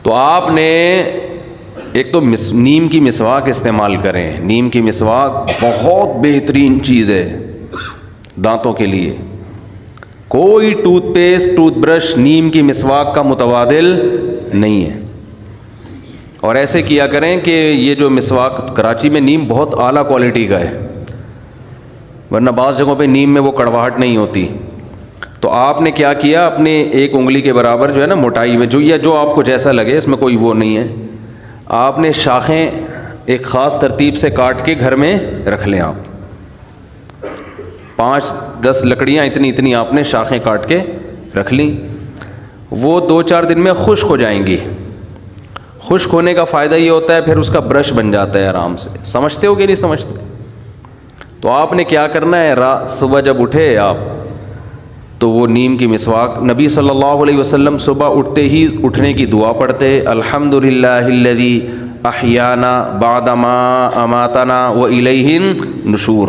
تو آپ نے ایک تو نیم کی مسواک استعمال کریں. نیم کی مسواک بہت بہترین چیز ہے دانتوں کے لیے. کوئی ٹوتھ پیسٹ ٹوتھ برش نیم کی مسواک کا متبادل نہیں ہے. اور ایسے کیا کریں کہ یہ جو مسواک کراچی میں نیم بہت اعلیٰ کوالٹی کا ہے, ورنہ بعض جگہوں پہ نیم میں وہ کڑواہٹ نہیں ہوتی. تو آپ نے کیا کیا, اپنے ایک انگلی کے برابر جو ہے نا موٹائی میں, جو آپ کو جیسا لگے, اس میں کوئی وہ نہیں ہے, آپ نے شاخیں ایک خاص ترتیب سے کاٹ کے گھر میں رکھ لیں. آپ 5-10 لکڑیاں اتنی آپ نے شاخیں کاٹ کے رکھ لیں. وہ 2-4 دن میں خشک ہو جائیں گی. خشک ہونے کا فائدہ یہ ہوتا ہے پھر اس کا برش بن جاتا ہے آرام سے. سمجھتے ہو کہ نہیں سمجھتے؟ تو آپ نے کیا کرنا ہے, صبح جب اٹھے آپ تو وہ نیم کی مسواک, نبی صلی اللہ علیہ وسلم صبح اٹھتے ہی اٹھنے کی دعا پڑھتے, الحمدللہ الذی احیانا بعد ما اماتنا والیہ النشور.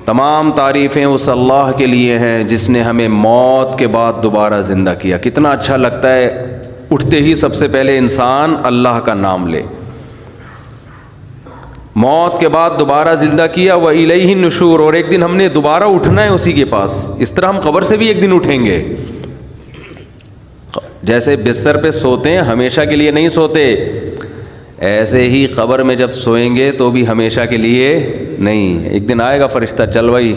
تمام تعریفیں اس اللہ کے لیے ہیں جس نے ہمیں موت کے بعد دوبارہ زندہ کیا. کتنا اچھا لگتا ہے اٹھتے ہی سب سے پہلے انسان اللہ کا نام لے. موت کے بعد دوبارہ زندہ کیا, وَإِلَيْهِ النُّشُورُ, اور ایک دن ہم نے دوبارہ اٹھنا ہے اسی کے پاس. اس طرح ہم قبر سے بھی ایک دن اٹھیں گے. جیسے بستر پہ سوتے ہیں ہمیشہ کے لیے نہیں سوتے, ایسے ہی قبر میں جب سوئیں گے تو بھی ہمیشہ کے لیے نہیں. ایک دن آئے گا فرشتہ, چل بھائی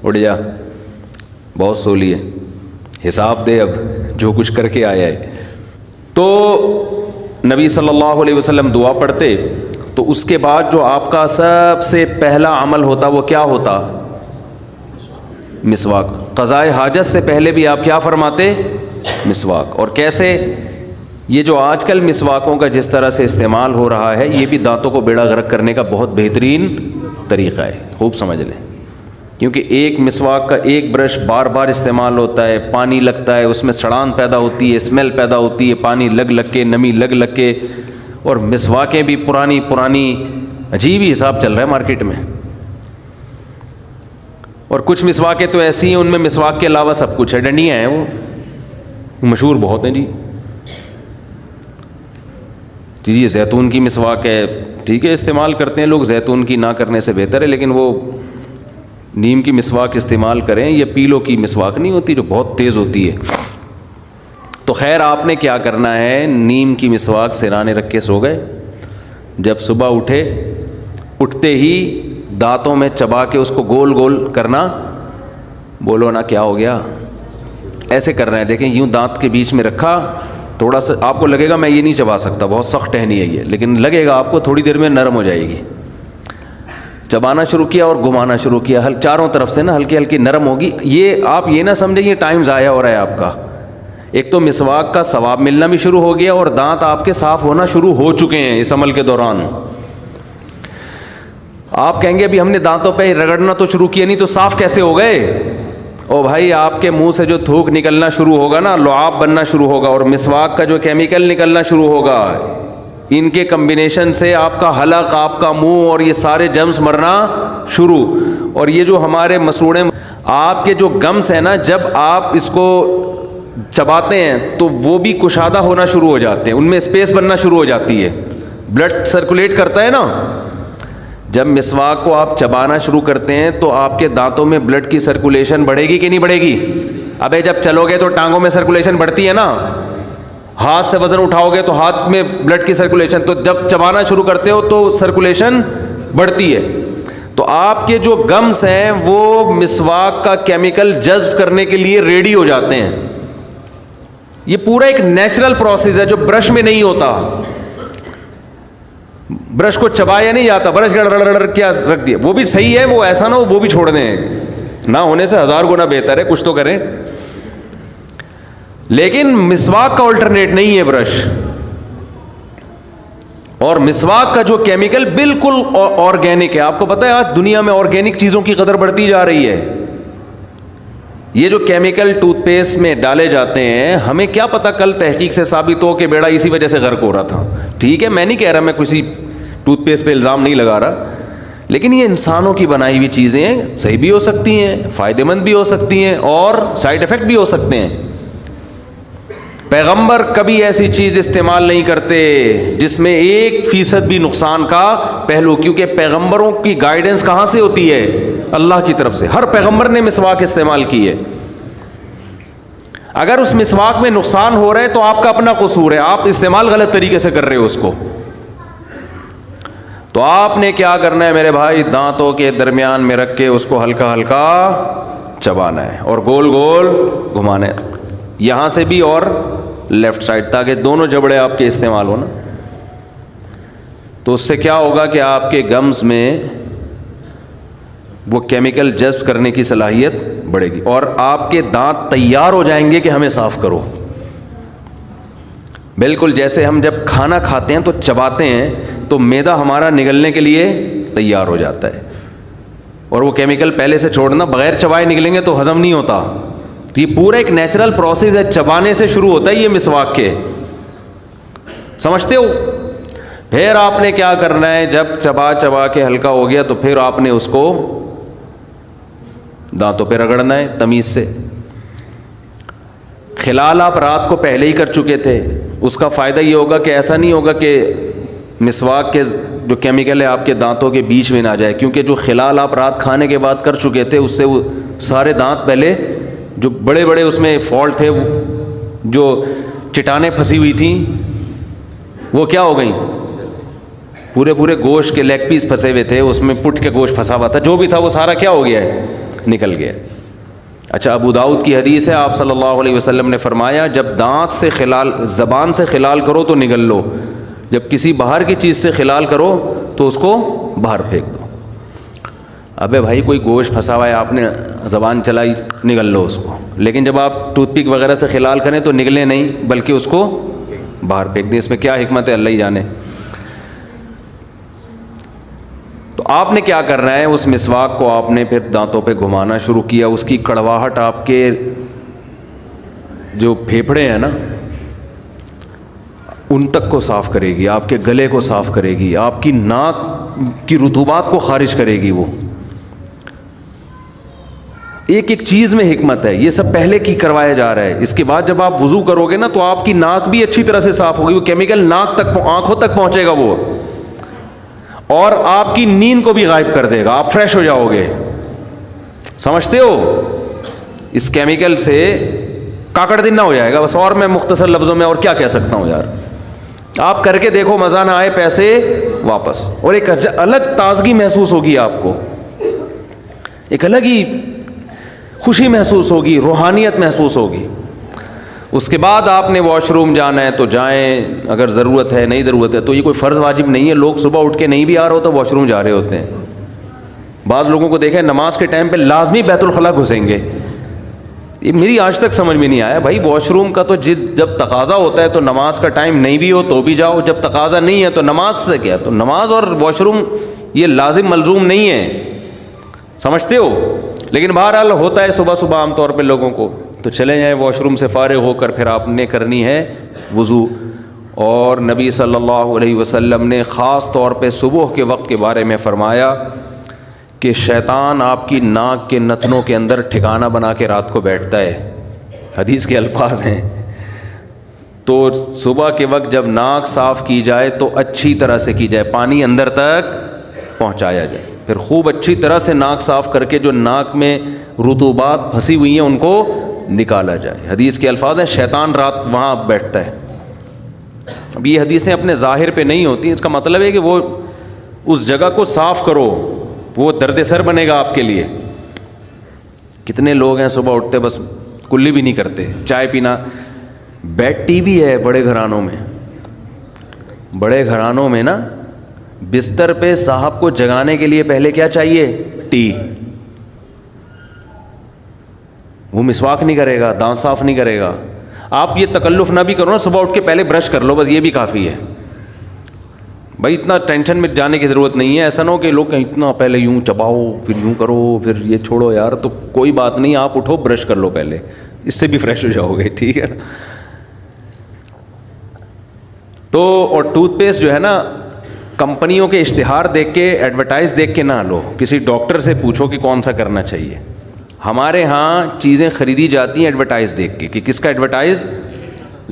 اٹھ جا, بہت سو لیے, حساب دے اب جو کچھ کر کے آیا ہے. تو نبی صلی اللہ علیہ وسلم دعا پڑھتے, تو اس کے بعد جو آپ کا سب سے پہلا عمل ہوتا وہ کیا ہوتا؟ مسواک. قضائے حاجت سے پہلے بھی آپ کیا فرماتے؟ مسواک. اور کیسے؟ یہ جو آج کل مسواکوں کا جس طرح سے استعمال ہو رہا ہے, یہ بھی دانتوں کو بیڑا غرق کرنے کا بہت بہترین طریقہ ہے. خوب سمجھ لیں, کیونکہ ایک مسواک کا ایک برش بار بار استعمال ہوتا ہے, پانی لگتا ہے, اس میں سڑان پیدا ہوتی ہے, اسمیل پیدا ہوتی ہے, پانی لگ کے, نمی لگ کے, اور مسواکیں بھی پرانی عجیب ہی حساب چل رہا ہے مارکیٹ میں. اور کچھ مسواکیں تو ایسی ہیں ان میں مسواک کے علاوہ سب کچھ ہے, ڈنڈیاں ہیں, وہ مشہور بہت ہیں جی. یہ زیتون کی مسواک ہے, ٹھیک ہے استعمال کرتے ہیں لوگ, زیتون کی نہ کرنے سے بہتر ہے, لیکن وہ نیم کی مسواک استعمال کریں. یہ پیلو کی مسواک نہیں ہوتی جو بہت تیز ہوتی ہے. تو خیر آپ نے کیا کرنا ہے, نیم کی مسواک سرانے رکھ کے سو گئے. جب صبح اٹھتے ہی دانتوں میں چبا کے اس کو گول گول کرنا. بولو نا کیا ہو گیا, ایسے کرنا ہے. دیکھیں یوں دانت کے بیچ میں رکھا, تھوڑا سا آپ کو لگے گا میں یہ نہیں چبا سکتا, بہت سخت ٹہنی ہے یہ, لیکن لگے گا آپ کو تھوڑی دیر میں نرم ہو جائے گی. چبانا شروع کیا اور گھمانا شروع کیا, چاروں طرف سے نا ہلکی ہلکی نرم ہوگی. یہ آپ یہ نہ سمجھیں یہ ٹائم ضائع ہو رہا ہے آپ کا. ایک تو مسواک کا ثواب ملنا بھی شروع ہو گیا, اور دانت آپ کے صاف ہونا شروع ہو چکے ہیں اس عمل کے دوران. آپ کہیں گے ابھی ہم نے دانتوں پہ رگڑنا تو شروع کیا نہیں, تو صاف کیسے ہو گئے؟ او بھائی آپ کے منہ سے جو تھوک نکلنا شروع ہوگا نا, لعاب بننا شروع ہوگا, اور مسواک کا جو کیمیکل نکلنا شروع ہوگا, ان کے کمبینیشن سے آپ کا حلق, آپ کا منہ اور یہ سارے جرمز مرنا شروع. اور یہ جو ہمارے مسوڑے, آپ کے جو گمس ہیں نا, جب آپ اس کو چباتے ہیں تو وہ بھی کشادہ ہونا شروع ہو جاتے ہیں, ان میں اسپیس بننا شروع ہو جاتی ہے, بلڈ سرکولیٹ کرتا ہے نا. جب مسواک کو آپ چبانا شروع کرتے ہیں تو آپ کے دانتوں میں بلڈ کی سرکولیشن بڑھے گی کہ نہیں بڑھے گی؟ ابے جب چلو گے تو ٹانگوں میں سرکولیشن بڑھتی ہے نا, ہاتھ سے وزن اٹھاؤ گے تو ہاتھ میں بلڈ کی سرکولیشن, تو جب چبانا شروع کرتے ہو تو سرکولیشن بڑھتی ہے. تو آپ کے جو گمس ہیں وہ مسواک کا کیمیکل جذب کرنے کے لیے ریڈی ہو جاتے ہیں. یہ پورا ایک نیچرل پروسیس ہے جو برش میں نہیں ہوتا. برش کو چبایا نہیں جاتا, برش گڑ کیا رکھ دیا, وہ بھی صحیح ہے, وہ ایسا نہ ہو وہ بھی چھوڑ دیں, نہ ہونے سے 1000 گنا بہتر ہے, کچھ تو کریں. لیکن مسواک کا الٹرنیٹ نہیں ہے برش. اور مسواک کا جو کیمیکل بالکل آرگینک ہے. آپ کو پتہ ہے آج دنیا میں آرگینک چیزوں کی قدر بڑھتی جا رہی ہے. یہ جو کیمیکل ٹوتھ پیسٹ میں ڈالے جاتے ہیں, ہمیں کیا پتہ کل تحقیق سے ثابت ہو کہ بیڑا اسی وجہ سے غرق ہو رہا تھا. ٹھیک ہے, میں نہیں کہہ رہا, میں کسی ٹوتھ پیسٹ پہ الزام نہیں لگا رہا, لیکن یہ انسانوں کی بنائی ہوئی چیزیں ہیں, صحیح بھی ہو سکتی ہیں, فائدہ مند بھی ہو سکتی ہیں, اور سائیڈ افیکٹ بھی ہو سکتے ہیں. پیغمبر کبھی ایسی چیز استعمال نہیں کرتے جس میں 1% بھی نقصان کا پہلو، کیونکہ پیغمبروں کی گائیڈنس کہاں سے ہوتی ہے؟ اللہ کی طرف سے. ہر پیغمبر نے مسواک استعمال کی ہے. اگر اس مسواک میں نقصان ہو رہا ہے تو آپ کا اپنا قصور ہے، آپ استعمال غلط طریقے سے کر رہے ہو اس کو. تو آپ نے کیا کرنا ہے میرے بھائی؟ دانتوں کے درمیان میں رکھ کے اس کو ہلکا ہلکا چبانا ہے اور گول گول گھمانا ہے، یہاں سے بھی اور لیفٹ سائڈ، تاکہ دونوں جبڑے آپ کے استعمال ہو نا. تو اس سے کیا ہوگا کہ آپ کے گمز میں وہ کیمیکل جذب کرنے کی صلاحیت بڑھے گی اور آپ کے دانت تیار ہو جائیں گے کہ ہمیں صاف کرو. بالکل جیسے ہم جب کھانا کھاتے ہیں تو چباتے ہیں تو معدہ ہمارا نگلنے کے لیے تیار ہو جاتا ہے، اور وہ کیمیکل پہلے سے چھوڑنا، بغیر چبائے نکلیں گے تو ہضم نہیں ہوتا. تو یہ پورا ایک نیچرل پروسیس ہے، چبانے سے شروع ہوتا ہے یہ مسواک کے، سمجھتے ہو؟ پھر آپ نے کیا کرنا ہے؟ جب چبا چبا کے ہلکا ہو گیا تو پھر آپ نے اس کو دانتوں پہ رگڑنا ہے تمیز سے. خلال آپ رات کو پہلے ہی کر چکے تھے، اس کا فائدہ یہ ہوگا کہ ایسا نہیں ہوگا کہ مسواک کے جو کیمیکل ہے آپ کے دانتوں کے بیچ میں نہ جائے، کیونکہ جو خلال آپ رات کھانے کے بعد کر چکے تھے اس سے وہ سارے دانت پہلے جو بڑے بڑے اس میں فالٹ تھے، جو چٹانیں پھنسی ہوئی تھیں، وہ کیا ہو گئیں؟ پورے پورے گوشت کے لیگ پیس پھنسے ہوئے تھے، اس میں پٹ کے گوشت پھنسا ہوا تھا، جو بھی تھا وہ سارا کیا ہو گیا ہے؟ نکل گیا. اچھا، ابو داؤد کی حدیث ہے، آپ صلی اللہ علیہ وسلم نے فرمایا جب دانت سے خلال، زبان سے خلال کرو تو نگل لو، جب کسی باہر کی چیز سے خلال کرو تو اس کو باہر پھینک دو. ابے بھائی کوئی گوشت پھنسا ہوا ہے، آپ نے زبان چلائی، نگل لو اس کو، لیکن جب آپ ٹوتھ پک وغیرہ سے خلال کریں تو نگلے نہیں بلکہ اس کو باہر پھینک دیں. اس میں کیا حکمت ہے اللہ ہی جانے. تو آپ نے کیا کرنا ہے؟ اس مسواک کو آپ نے پھر دانتوں پہ گھمانا شروع کیا، اس کی کڑواہٹ آپ کے جو پھیپھڑے ہیں نا ان تک کو صاف کرے گی، آپ کے گلے کو صاف کرے گی، آپ کی ناک کی رطوبات کو خارج کرے گی. وہ ایک ایک چیز میں حکمت ہے، یہ سب پہلے کی کروایا جا رہا ہے. اس کے بعد جب آپ وضو کرو گے نا تو آپ کی ناک بھی اچھی طرح سے صاف ہوگی، وہ کیمیکل ناک تک، آنکھوں تک پہنچے گا وہ، اور آپ کی نیند کو بھی غائب کر دے گا، آپ فریش ہو جاؤ گے. سمجھتے ہو؟ اس کیمیکل سے کاکڑ دن نہ ہو جائے گا بس. اور میں مختصر لفظوں میں اور کیا کہہ سکتا ہوں یار، آپ کر کے دیکھو، مزہ نہ آئے پیسے واپس، اور ایک الگ تازگی محسوس ہوگی آپ کو، ایک الگ ہی خوشی محسوس ہوگی، روحانیت محسوس ہوگی. اس کے بعد آپ نے واش روم جانا ہے تو جائیں، اگر ضرورت ہے، نہیں ضرورت ہے تو یہ کوئی فرض واجب نہیں ہے. لوگ صبح اٹھ کے نہیں بھی آ رہا ہوتا واش روم جا رہے ہوتے ہیں. بعض لوگوں کو دیکھیں نماز کے ٹائم پہ لازمی بیت الخلاء گھسیں گے. یہ میری آج تک سمجھ میں نہیں آیا بھائی. واش روم کا تو جب تقاضا ہوتا ہے تو نماز کا ٹائم نہیں بھی ہو تو بھی جاؤ، جب تقاضا نہیں ہے تو نماز سے کیا؟ تو نماز اور واش روم یہ لازم ملزوم نہیں ہے، سمجھتے ہو؟ لیکن بہرحال ہوتا ہے صبح صبح عام طور پہ لوگوں کو، تو چلے جائیں واش روم سے فارغ ہو کر پھر آپ نے کرنی ہے وضو. اور نبی صلی اللہ علیہ وسلم نے خاص طور پہ صبح کے وقت کے بارے میں فرمایا کہ شیطان آپ کی ناک کے نتنوں کے اندر ٹھکانہ بنا کے رات کو بیٹھتا ہے، حدیث کے الفاظ ہیں. تو صبح کے وقت جب ناک صاف کی جائے تو اچھی طرح سے کی جائے، پانی اندر تک پہنچایا جائے، پھر خوب اچھی طرح سے ناک صاف کر کے جو ناک میں رطوبات پھنسی ہوئی ہیں ان کو نکالا جائے. حدیث کے الفاظ ہیں شیطان رات وہاں بیٹھتا ہے. اب یہ حدیثیں اپنے ظاہر پہ نہیں ہوتی، اس کا مطلب ہے کہ وہ اس جگہ کو صاف کرو، وہ درد سر بنے گا آپ کے لیے. کتنے لوگ ہیں صبح اٹھتے بس کلی بھی نہیں کرتے، چائے پینا. بیڈ ٹی بھی ہے بڑے گھرانوں میں، بڑے گھرانوں میں نا بستر پہ صاحب کو جگانے کے لیے پہلے کیا چاہیے؟ ٹی. وہ مسواک نہیں کرے گا، دانت صاف نہیں کرے گا. آپ یہ تکلف نہ بھی کرو نا، صبح اٹھ کے پہلے برش کر لو، بس یہ بھی کافی ہے بھائی. اتنا ٹینشن میں جانے کی ضرورت نہیں ہے. ایسا نہ ہو کہ لوگ کہیں اتنا پہلے یوں چباؤ پھر یوں کرو پھر یہ چھوڑو یار. تو کوئی بات نہیں، آپ اٹھو برش کر لو پہلے، اس سے بھی فریش ہو جاؤ گے، ٹھیک ہے نا. تو اور ٹوتھ پیسٹ جو ہے نا، کمپنیوں کے اشتہار دیکھ کے، ایڈورٹائز دیکھ کے نہ لو، کسی ڈاکٹر سے پوچھو کہ کون سا کرنا چاہیے. ہمارے ہاں چیزیں خریدی جاتی ہیں ایڈورٹائز دیکھ کے، کہ کس کا ایڈورٹائز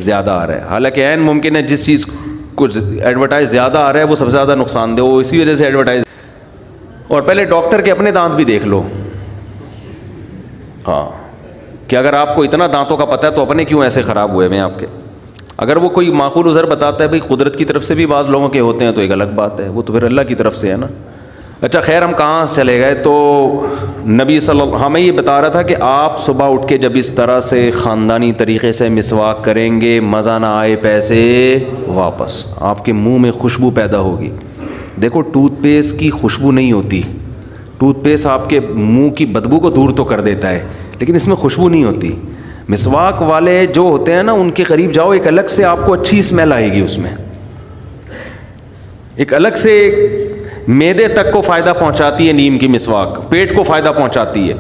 زیادہ آ رہا ہے. حالانکہ عین ممکن ہے جس چیز کو ایڈورٹائز زیادہ آ رہا ہے وہ سب سے زیادہ نقصان دہ، وہ اسی وجہ سے ایڈورٹائز. اور پہلے ڈاکٹر کے اپنے دانت بھی دیکھ لو، ہاں، کہ اگر آپ کو اتنا دانتوں کا پتہ ہے تو اپنے کیوں ایسے خراب ہوئے ہیں آپ کے. اگر وہ کوئی معقول عذر بتاتا ہے بھائی قدرت کی طرف سے بھی بعض لوگوں کے ہوتے ہیں تو ایک الگ بات ہے، وہ تو پھر اللہ کی طرف سے ہے نا. اچھا خیر، ہم کہاں چلے گئے؟ تو نبی صلی اللہ ہمیں یہ بتا رہا تھا کہ آپ صبح اٹھ کے جب اس طرح سے خاندانی طریقے سے مسواک کریں گے، مزہ نہ آئے پیسے واپس، آپ کے منہ میں خوشبو پیدا ہوگی. دیکھو ٹوتھ پیسٹ کی خوشبو نہیں ہوتی، ٹوتھ پیسٹ آپ کے منہ کی بدبو کو دور تو کر دیتا ہے لیکن اس میں خوشبو نہیں ہوتی. مسواک والے جو ہوتے ہیں نا ان کے قریب جاؤ، ایک الگ سے آپ کو اچھی اسمیل آئے گی، اس میں ایک الگ سے معدے تک کو فائدہ پہنچاتی ہے. نیم کی مسواک پیٹ کو فائدہ پہنچاتی ہے.